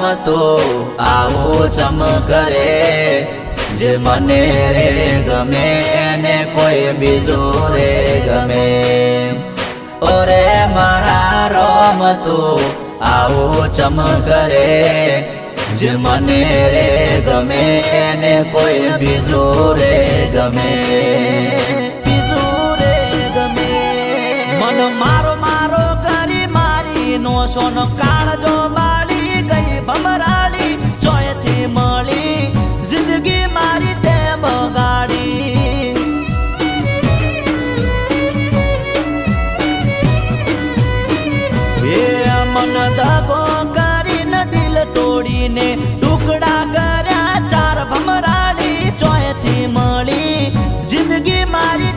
રમતો આવો ચમકરે જે મને રે ગમે એને કોઈ બીજું રે ગમે ઓરે મારા રમતો આવો ચમકરે જે મને રે ગમે એને કોઈ બીજું રે ગમે બીજું રે ગમે મન મારો મારો કરી મારી નો સોનો કાળજો બાળી ગઈ ભમરાળી ચોયથી મળી જિંદગી મારી તે બગાડી એ મન દગો કરીને દિલ તોડીને ટુકડા કર્યા ચાર ભમરાળી ચોયથી મળી જિંદગી મારી